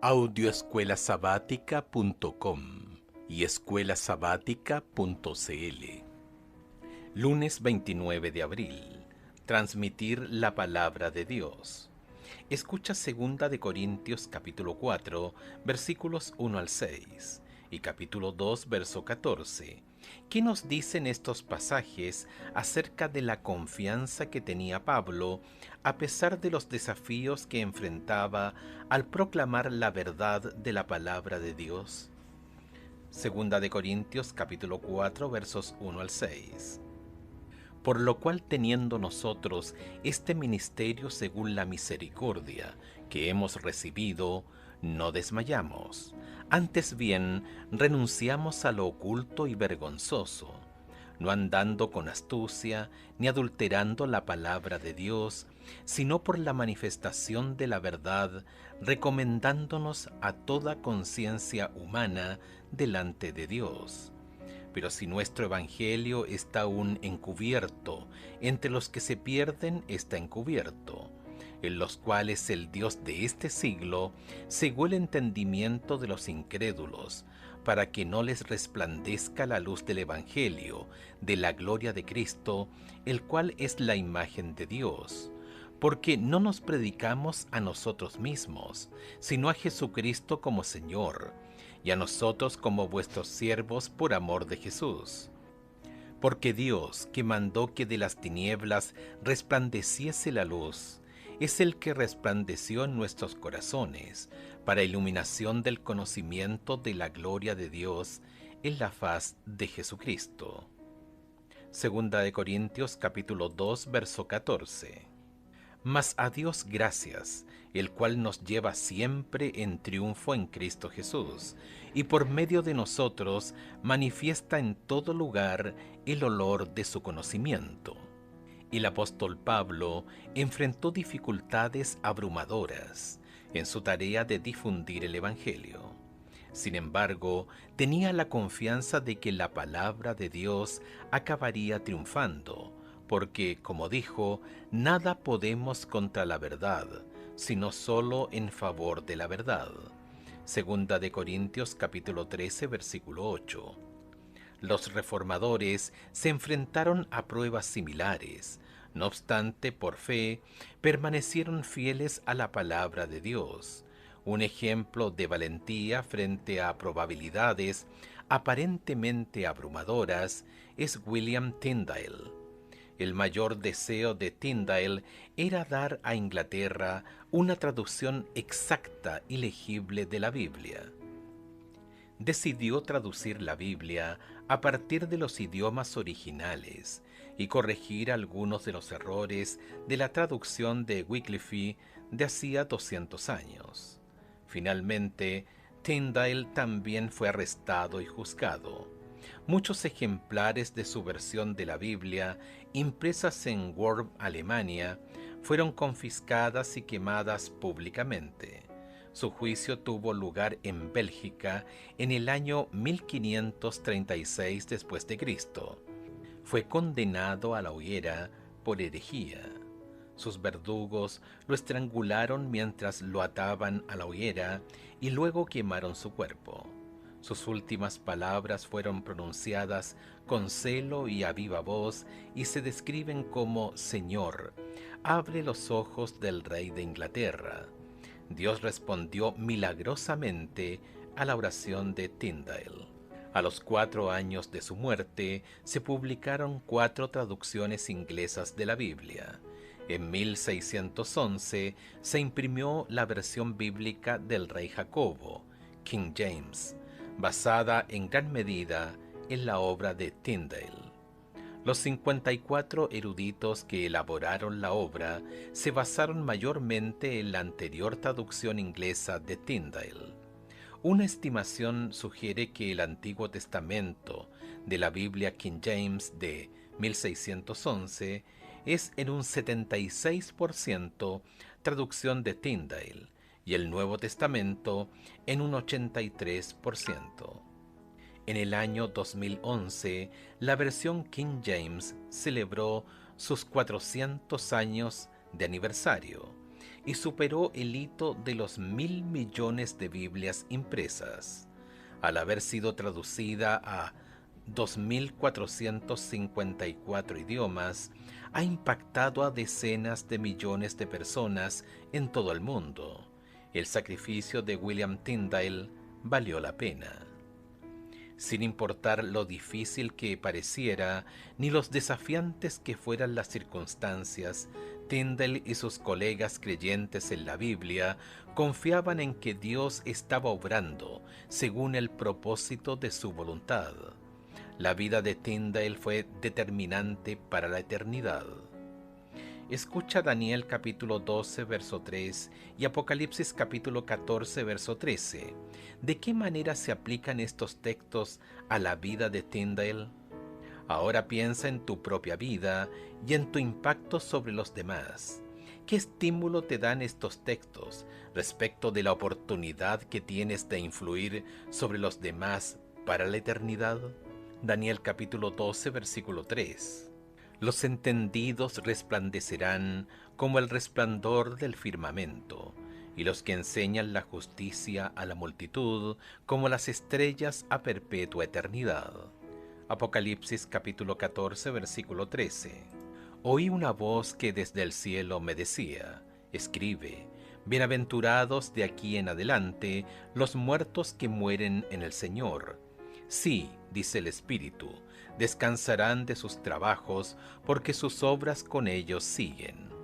Audioescuelasabática.com y escuelasabática.cl. Lunes 29 de abril. Transmitir la palabra de Dios. Escucha 2 de Corintios capítulo 4, versículos 1 al 6 y capítulo 2, verso 14. ¿Qué nos dicen estos pasajes acerca de la confianza que tenía Pablo a pesar de los desafíos que enfrentaba al proclamar la verdad de la palabra de Dios? 2 de Corintios capítulo 4, versos 1 al 6. Por lo cual, teniendo nosotros este ministerio según la misericordia que hemos recibido, no desmayamos. Antes bien, renunciamos a lo oculto y vergonzoso, no andando con astucia, ni adulterando la palabra de Dios, sino por la manifestación de la verdad, recomendándonos a toda conciencia humana delante de Dios. Pero si nuestro evangelio está aún encubierto, entre los que se pierden está encubierto, en los cuales el Dios de este siglo cegó el entendimiento de los incrédulos, para que no les resplandezca la luz del evangelio, de la gloria de Cristo, el cual es la imagen de Dios. Porque no nos predicamos a nosotros mismos, sino a Jesucristo como Señor, y a nosotros como vuestros siervos por amor de Jesús. Porque Dios, que mandó que de las tinieblas resplandeciese la luz, es el que resplandeció en nuestros corazones, para iluminación del conocimiento de la gloria de Dios en la faz de Jesucristo. 2 de Corintios capítulo 2, verso 14. Mas a Dios gracias, el cual nos lleva siempre en triunfo en Cristo Jesús, y por medio de nosotros manifiesta en todo lugar el olor de su conocimiento. El apóstol Pablo enfrentó dificultades abrumadoras en su tarea de difundir el Evangelio. Sin embargo, tenía la confianza de que la palabra de Dios acabaría triunfando, porque, como dijo, nada podemos contra la verdad, sino solo en favor de la verdad. 2 de Corintios capítulo 13, versículo 8. Los reformadores se enfrentaron a pruebas similares. No obstante, por fe, permanecieron fieles a la palabra de Dios. Un ejemplo de valentía frente a probabilidades aparentemente abrumadoras es William Tyndale. El mayor deseo de Tyndale era dar a Inglaterra una traducción exacta y legible de la Biblia. Decidió traducir la Biblia a partir de los idiomas originales y corregir algunos de los errores de la traducción de Wycliffe de hacía 200 años. Finalmente, Tyndale también fue arrestado y juzgado. Muchos ejemplares de su versión de la Biblia, impresas en Worms, Alemania, fueron confiscadas y quemadas públicamente. Su juicio tuvo lugar en Bélgica en el año 1536 después de Cristo. Fue condenado a la hoguera por herejía. Sus verdugos lo estrangularon mientras lo ataban a la hoguera y luego quemaron su cuerpo. Sus últimas palabras fueron pronunciadas con celo y a viva voz y se describen como: Señor, abre los ojos del rey de Inglaterra. Dios respondió milagrosamente a la oración de Tyndale. A los 4 años de su muerte se publicaron 4 traducciones inglesas de la Biblia. En 1611 se imprimió la versión bíblica del rey Jacobo, King James, basada en gran medida en la obra de Tyndale. Los 54 eruditos que elaboraron la obra se basaron mayormente en la anterior traducción inglesa de Tyndale. Una estimación sugiere que el Antiguo Testamento de la Biblia King James de 1611 es en un 76% traducción de Tyndale y el Nuevo Testamento en un 83%. En el año 2011, la versión King James celebró sus 400 años de aniversario y superó el hito de los 1.000 millones de Biblias impresas, al haber sido traducida a 2.454 idiomas. Ha impactado a decenas de millones de personas en todo el mundo. El sacrificio de William Tyndale valió la pena. Sin importar lo difícil que pareciera, ni los desafiantes que fueran las circunstancias, Tyndale y sus colegas creyentes en la Biblia confiaban en que Dios estaba obrando según el propósito de su voluntad. La vida de Tyndale fue determinante para la eternidad. Escucha Daniel capítulo 12, verso 3 y Apocalipsis capítulo 14, verso 13. ¿De qué manera se aplican estos textos a la vida de Tyndale? Ahora piensa en tu propia vida y en tu impacto sobre los demás. ¿Qué estímulo te dan estos textos respecto de la oportunidad que tienes de influir sobre los demás para la eternidad? Daniel capítulo 12, versículo 3. Los entendidos resplandecerán como el resplandor del firmamento, y los que enseñan la justicia a la multitud como las estrellas a perpetua eternidad. Apocalipsis capítulo 14, versículo 13. Oí una voz que desde el cielo me decía: escribe, bienaventurados de aquí en adelante los muertos que mueren en el Señor. Sí, dice el Espíritu, descansarán de sus trabajos, porque sus obras con ellos siguen.